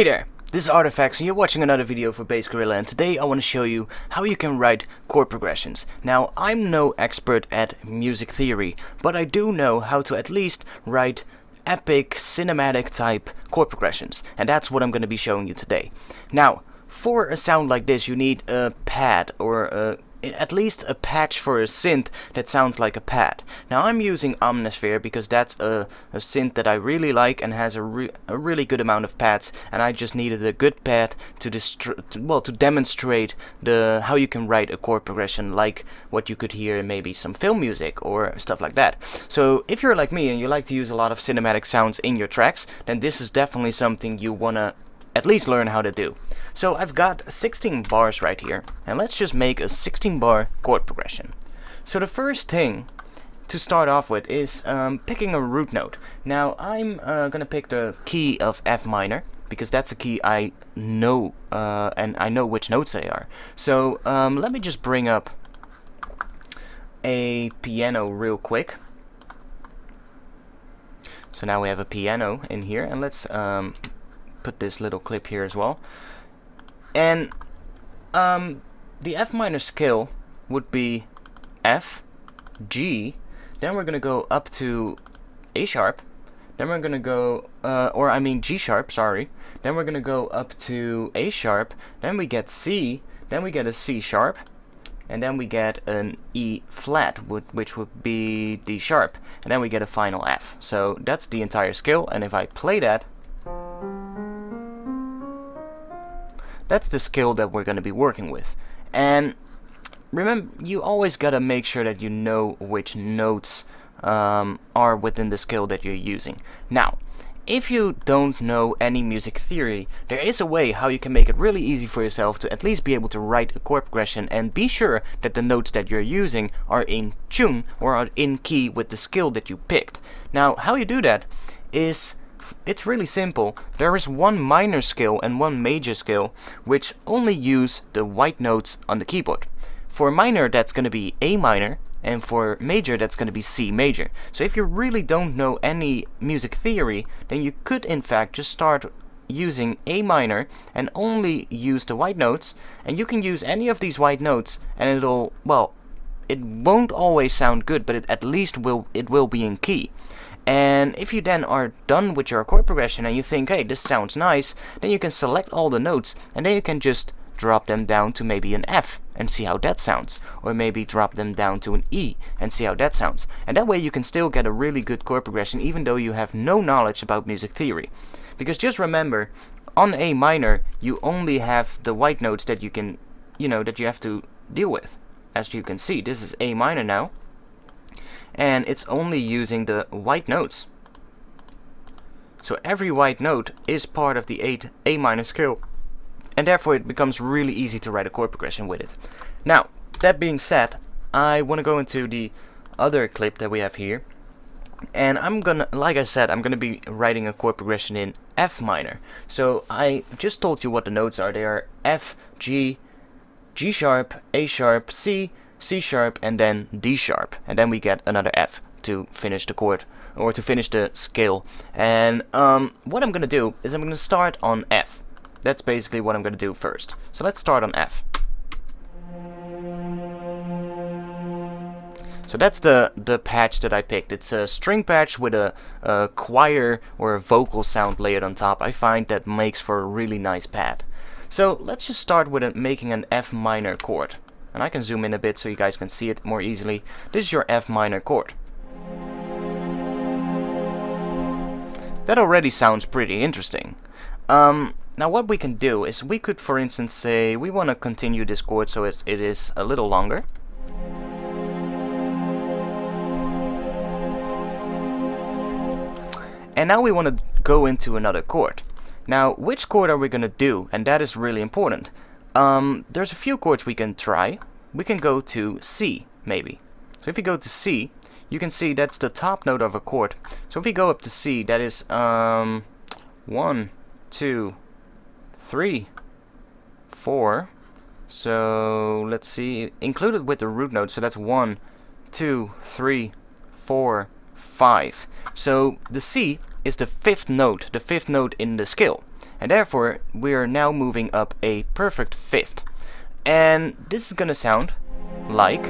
Hey there, this is ArtFX and you're watching another video for Bass Gorilla, and today I want to show you how you can write chord progressions. Now, I'm no expert at music theory, but I do know how to at least write epic cinematic type chord progressions, and that's what I'm going to be showing you today. Now, for a sound like this you need a pad or at least a patch for a synth that sounds like a pad. Now I'm using Omnisphere because that's a synth that I really like and has a really good amount of pads, and I just needed a good pad to demonstrate how you can write a chord progression like what you could hear in maybe some film music or stuff like that. So if you're like me and you like to use a lot of cinematic sounds in your tracks, then this is definitely something you wanna at least learn how to do. So I've got 16 bars right here, and let's just make a 16 bar chord progression. So the first thing to start off with is picking a root note. Now I'm gonna pick the key of F minor because that's a key I know, and I know which notes they are. So let me just bring up a piano real quick. So now we have a piano in here, and let's put this little clip here as well. And the F minor scale would be F, G, then we're gonna go up to A sharp, then we're gonna go G sharp, sorry, then we're gonna go up to A sharp, then we get C, then we get a C sharp, and then we get an E flat, which would be D sharp, and then we get a final F. So that's the entire scale, and if I play that, that's the scale that we're going to be working with. And remember, you always got to make sure that you know which notes are within the scale that you're using. Now, if you don't know any music theory, there is a way how you can make it really easy for yourself to at least be able to write a chord progression and be sure that the notes that you're using are in tune or are in key with the scale that you picked. Now, how you do that is, it's really simple. There is one minor scale and one major scale which only use the white notes on the keyboard. For minor that's going to be A minor, and for major that's going to be C major. So if you really don't know any music theory, then you could in fact just start using A minor and only use the white notes, and you can use any of these white notes and it'll, well, it won't always sound good, but at least it will be in key. And if you then are done with your chord progression and you think, hey, this sounds nice, then you can select all the notes and then you can just drop them down to maybe an F and see how that sounds, or maybe drop them down to an E and see how that sounds. And that way you can still get a really good chord progression even though you have no knowledge about music theory. Because just remember, on A minor you only have the white notes that you can, that you have to deal with. As you can see, this is A minor now, and it's only using the white notes. So every white note is part of the A minor scale, and therefore it becomes really easy to write a chord progression with it. Now, that being said, I want to go into the other clip that we have here, and like I said, I'm gonna be writing a chord progression in F minor. So I just told you what the notes are. They are F, G, G sharp, A sharp, C, C sharp, and then D sharp, and then we get another F to finish the chord, or to finish the scale. And what I'm gonna do is I'm gonna start on F. That's basically what I'm gonna do first. So let's start on F. So that's the patch that I picked. It's a string patch with a choir or a vocal sound layered on top. I find that makes for a really nice pad. So let's just start with making an F minor chord. And I can zoom in a bit so you guys can see it more easily. This is your F minor chord. That already sounds pretty interesting. Now what we can do is we could, for instance, say we want to continue this chord so it is a little longer. And now we want to go into another chord. Now, which chord are we going to do? And that is really important. There's a few chords we can try. We can go to C, maybe. So if you go to C, you can see that's the top note of a chord. So if we go up to C, that is 1, 2, 3, 4. So let's see, included with the root note. So that's 1, 2, 3, 4, 5. So the C is the fifth note in the scale. and therefore we're now moving up a perfect fifth. And this is gonna sound like...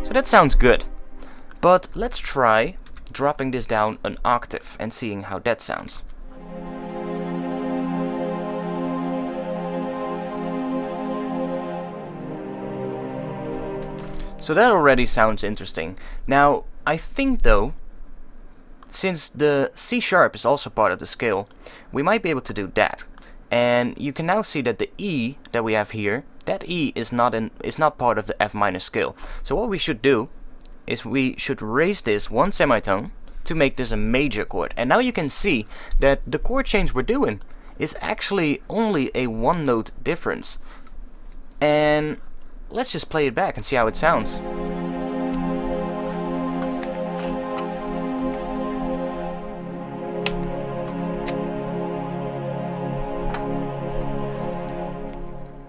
So that sounds good, but let's try dropping this down an octave and seeing how that sounds. So that already sounds interesting. Now, I think though, since the C sharp is also part of the scale, we might be able to do that. And you can now see that the E that we have here, that E is not part of the F minor scale. So what we should do is we should raise this one semitone to make this a major chord. And now you can see that the chord change we're doing is actually only a one note difference. And let's just play it back and see how it sounds.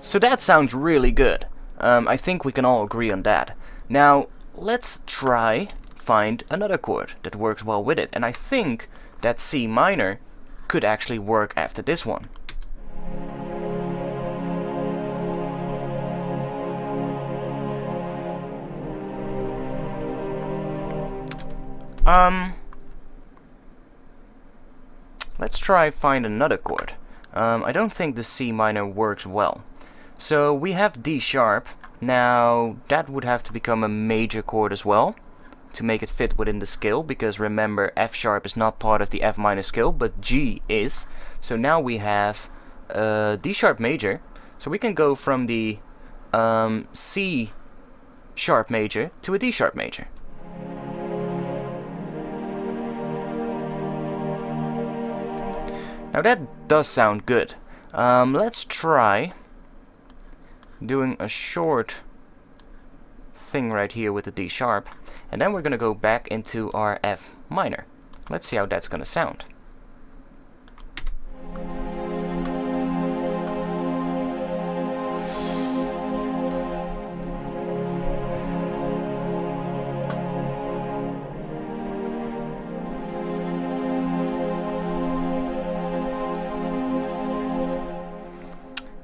So that sounds really good. I think we can all agree on that. Now, let's try find another chord that works well with it. And I think that C minor could actually work after this one. Let's try find another chord. I don't think the C minor works well. So we have D sharp. Now that would have to become a major chord as well to make it fit within the scale, because remember F sharp is not part of the F minor scale, but G is. So now we have D sharp major. So we can go from the C sharp major to a D sharp major. Now that does sound good. Let's try doing a short thing right here with the D sharp, and then we're gonna go back into our F minor. Let's see how that's gonna sound.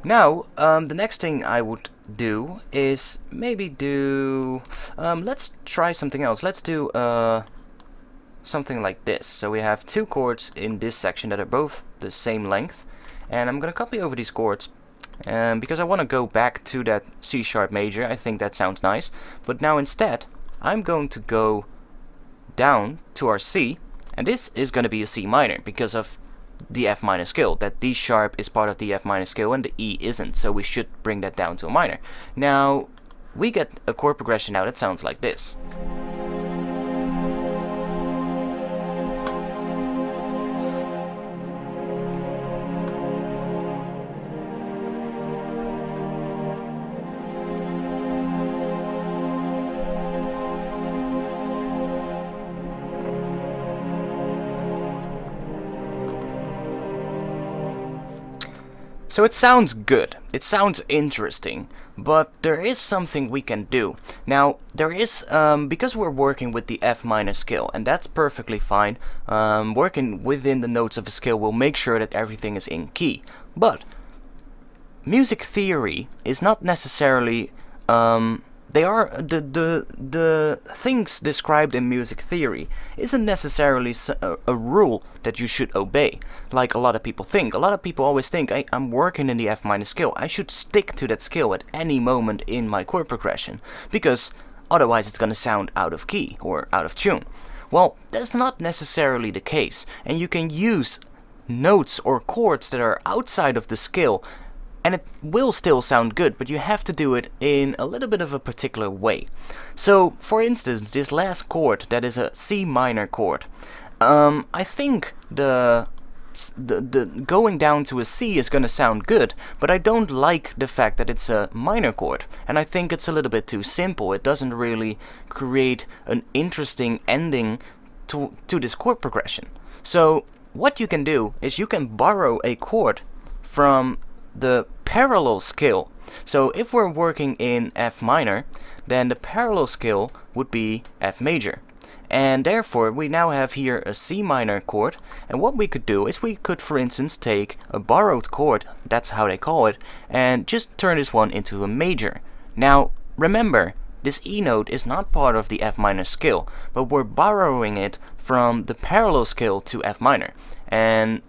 Now, the next thing I would do is maybe do... let's try something else. Let's do something like this. So we have two chords in this section that are both the same length. And I'm going to copy over these chords because I want to go back to that C sharp major. I think that sounds nice. But now instead, I'm going to go down to our C. And this is going to be a C minor because of the F minor scale. That D sharp is part of the F minor scale and the E isn't, so we should bring that down to a minor. Now we get a chord progression now that sounds like this. So it sounds good, it sounds interesting, but there is something we can do. Now, there is, because we're working with the F minor scale, and that's perfectly fine, working within the notes of a scale will make sure that everything is in key. But music theory is not necessarily, they are, the things described in music theory isn't necessarily a rule that you should obey, like a lot of people think. A lot of people always think, I'm working in the F minor scale, I should stick to that scale at any moment in my chord progression, because otherwise it's gonna sound out of key or out of tune. Well, that's not necessarily the case, and you can use notes or chords that are outside of the scale, and it will still sound good, but you have to do it in a little bit of a particular way. So, for instance, this last chord, that is a C minor chord, I think the going down to a C is gonna sound good, but I don't like the fact that it's a minor chord, and I think it's a little bit too simple. It doesn't really create an interesting ending to this chord progression. So, what you can do is you can borrow a chord from the parallel scale. So if we're working in F minor, then the parallel scale would be F major. And therefore we now have here a C minor chord, and what we could do is we could, for instance, take a borrowed chord, that's how they call it, and just turn this one into a major. Now remember, this E note is not part of the F minor scale, but we're borrowing it from the parallel scale to F minor, and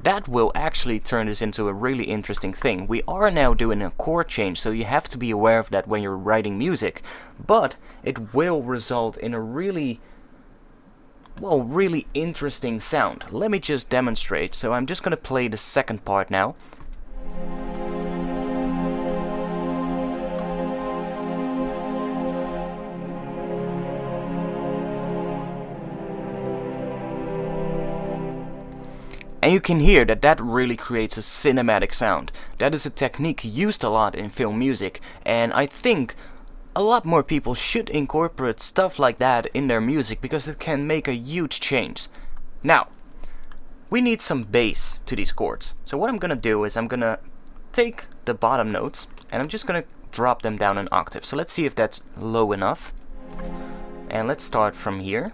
that will actually turn this into a really interesting thing. We are now doing a chord change, so you have to be aware of that when you're writing music, but it will result in a really interesting sound. Let me just demonstrate. So I'm just gonna play the second part now. And you can hear that that really creates a cinematic sound. That is a technique used a lot in film music, and I think a lot more people should incorporate stuff like that in their music because it can make a huge change. Now, we need some bass to these chords. So what I'm gonna do is I'm gonna take the bottom notes and I'm just gonna drop them down an octave. So let's see if that's low enough. And let's start from here.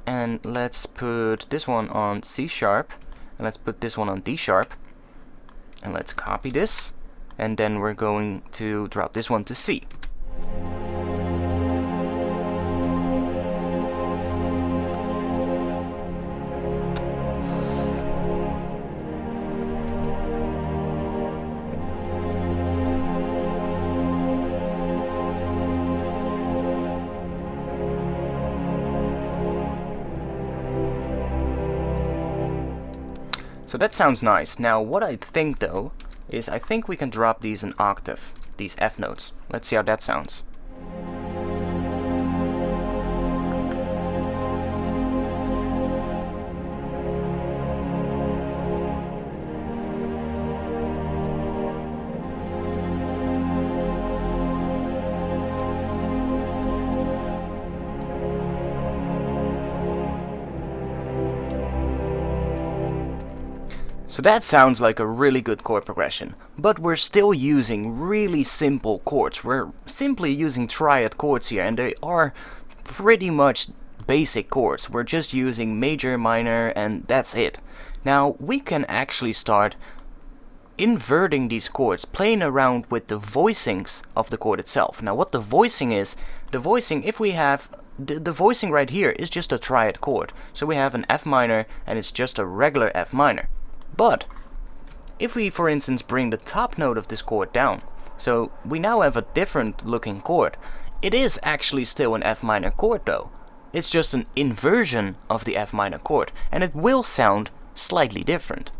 And let's put this one on C sharp, and let's put this one on D sharp, and let's copy this, and then we're going to drop this one to C. So that sounds nice. Now what I think though is I think we can drop these an octave, these F notes. Let's see how that sounds. So that sounds like a really good chord progression, but we're still using really simple chords. We're simply using triad chords here, and they are pretty much basic chords. We're just using major, minor, and that's it. Now we can actually start inverting these chords, playing around with the voicings of the chord itself. Now what the voicing is, if we have the voicing right here is just a triad chord. So we have an F minor and it's just a regular F minor. But if we, for instance, bring the top note of this chord down, so we now have a different looking chord. It is actually still an F minor chord though. It's just an inversion of the F minor chord, and it will sound slightly different.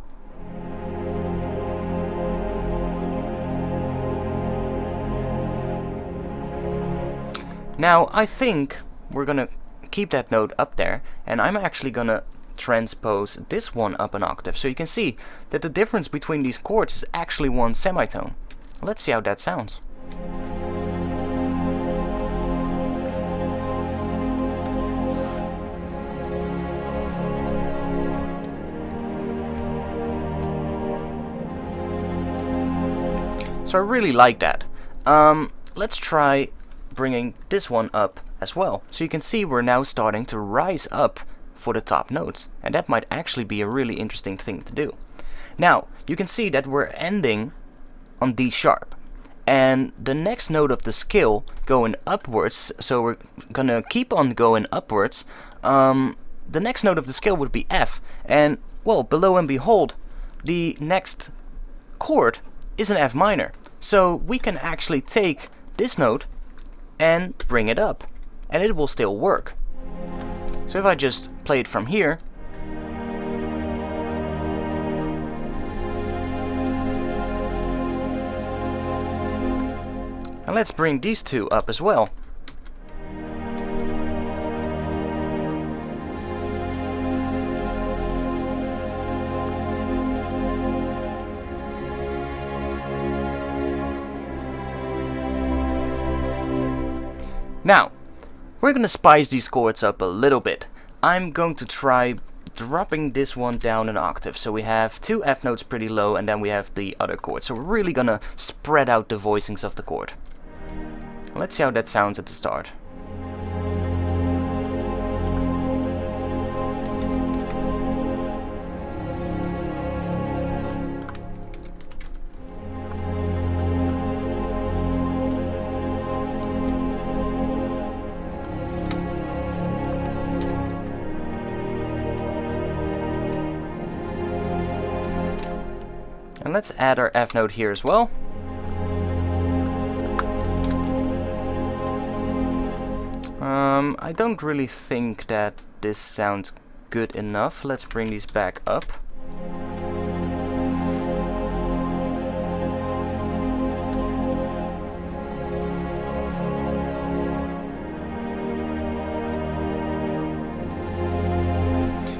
Now I think we're gonna keep that note up there, and I'm actually gonna transpose this one up an octave, so you can see that the difference between these chords is actually one semitone. Let's see how that sounds. So I really like that. Let's try bringing this one up as well. So you can see we're now starting to rise up for the top notes, and that might actually be a really interesting thing to do. Now you can see that we're ending on D sharp, and the next note of the scale going upwards, so we're gonna keep on going upwards. The next note of the scale would be F, and well, below and behold, the next chord is an F minor, so we can actually take this note and bring it up, and it will still work. So if I just play it from here, and let's bring these two up as well. Now, we're gonna spice these chords up a little bit. I'm going to try dropping this one down an octave. So we have 2 F notes pretty low, and then we have the other chord. So we're really gonna spread out the voicings of the chord. Let's see how that sounds at the start. And let's add our F note here as well. I don't really think that this sounds good enough. Let's bring these back up.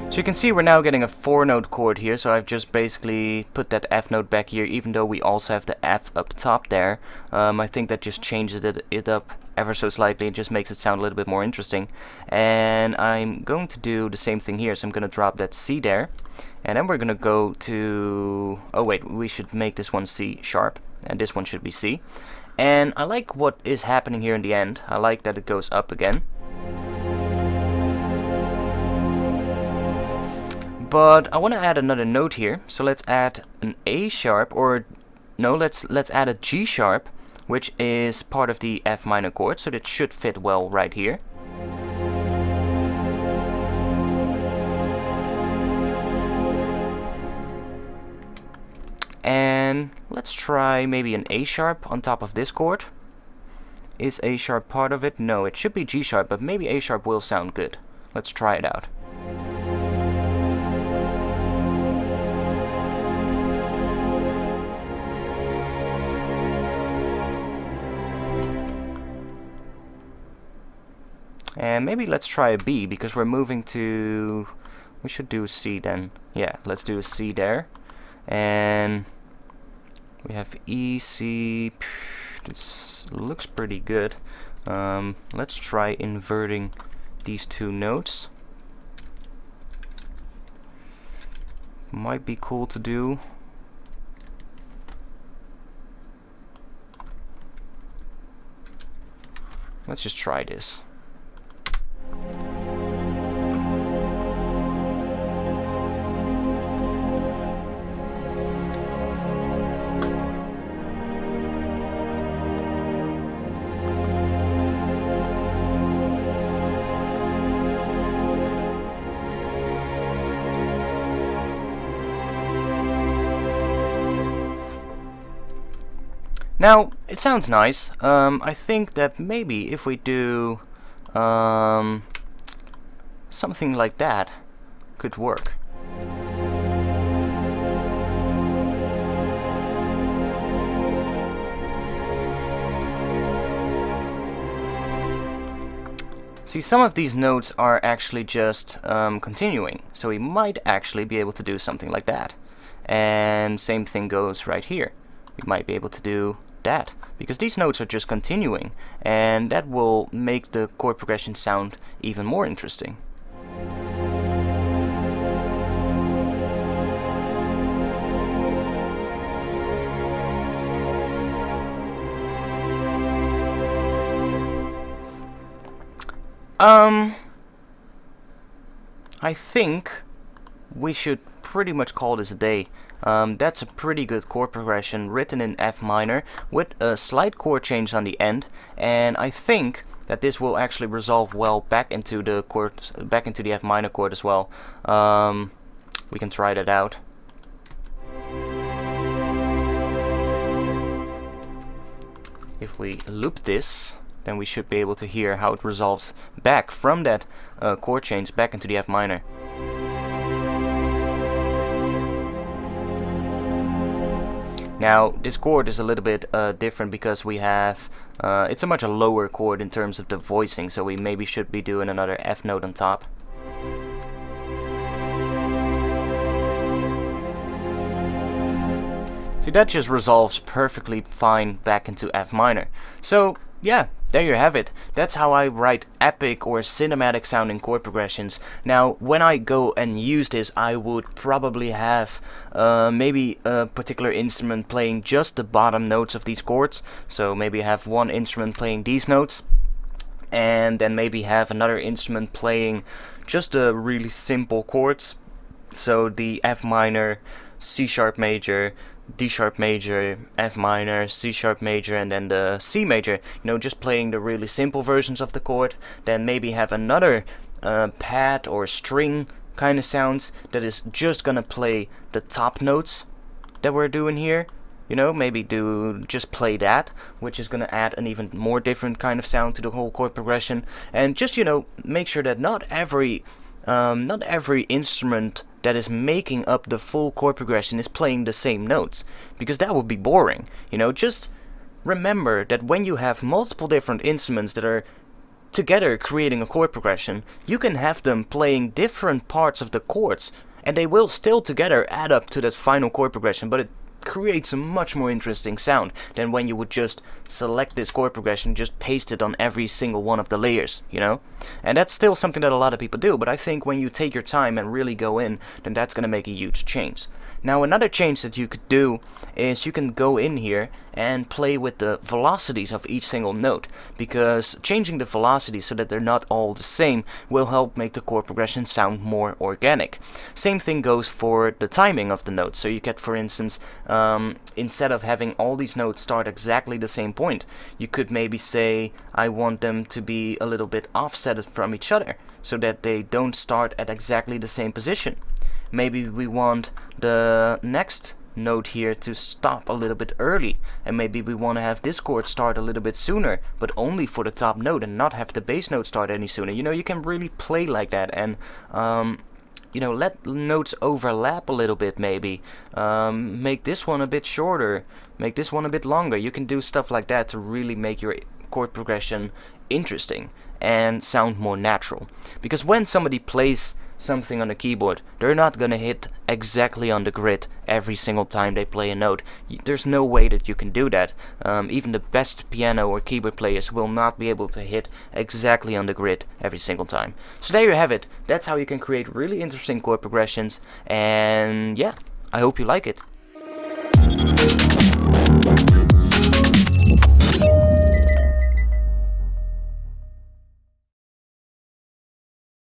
So you can see we're now getting a 4-note chord here, so I've just basically put that F note back here, even though we also have the F up top there. I think that just changes it up ever so slightly. It just makes it sound a little bit more interesting. And I'm going to do the same thing here, so I'm going to drop that C there. And then we're going to go to... oh wait, we should make this one C sharp, and this one should be C. And I like what is happening here in the end. I like that it goes up again. But I want to add another note here, so let's add an A sharp, or no, let's add a G sharp, which is part of the F minor chord, so that should fit well right here. And let's try maybe an A sharp on top of this chord. Is A sharp part of it? No, it should be G sharp, but maybe A sharp will sound good. Let's try it out. And maybe let's try a B, because we're moving to... we should do a C then. Yeah, let's do a C there. And we have E, C. This looks pretty good. Let's try inverting these 2 notes. Might be cool to do. Let's just try this. Now, it sounds nice. I think that maybe if we do something like that could work. See, some of these notes are actually just continuing, so we might actually be able to do something like that. And same thing goes right here. We might be able to do that, because these notes are just continuing, and that will make the chord progression sound even more interesting. I think we should pretty much call this a day. That's a pretty good chord progression written in F minor with a slight chord change on the end, and I think that this will actually resolve well back into the chord, back into the F minor chord as well. We can try that out. If we loop this, then we should be able to hear how it resolves back from that chord change back into the F minor. Now, this chord is a little bit different because we have, it's a much lower chord in terms of the voicing, so we maybe should be doing another F note on top. See, that just resolves perfectly fine back into F minor. So, yeah, there you have it. That's how I write epic or cinematic sounding chord progressions. Now, when I go and use this, I would probably have maybe a particular instrument playing just the bottom notes of these chords. So maybe have one instrument playing these notes, and then maybe have another instrument playing just the really simple chords. So the F minor, C sharp major, D sharp major, F minor, C sharp major, and then the C major, just playing the really simple versions of the chord. Then maybe have another pad or string kind of sounds that is just gonna play the top notes that we're doing here. Maybe just play that, which is gonna add an even more different kind of sound to the whole chord progression. And just make sure that not every instrument that is making up the full chord progression is playing the same notes, because that would be boring. Just remember that when you have multiple different instruments that are together creating a chord progression, you can have them playing different parts of the chords, and they will still together add up to that final chord progression, but it creates a much more interesting sound than when you would just select this chord progression, just paste it on every single one of the layers, And that's still something that a lot of people do, but I think when you take your time and really go in, then that's gonna make a huge change. Now, another change that you could do is you can go in here and play with the velocities of each single note, because changing the velocity so that they're not all the same will help make the chord progression sound more organic. Same thing goes for the timing of the notes. So you get, for instance, instead of having all these notes start exactly the same point, you could maybe say, I want them to be a little bit offset from each other so that they don't start at exactly the same position. Maybe we want the next note here to stop a little bit early, and maybe we want to have this chord start a little bit sooner, but only for the top note, and not have the bass note start any sooner. You can really play like that, and let notes overlap a little bit. Maybe make this one a bit shorter, make this one a bit longer. You can do stuff like that to really make your chord progression interesting and sound more natural. Because when somebody plays something on the keyboard, they're not gonna hit exactly on the grid every single time they play a note. There's no way that you can do that. Even the best piano or keyboard players will not be able to hit exactly on the grid every single time. So there you have it. That's how you can create really interesting chord progressions, and yeah, I hope you like it.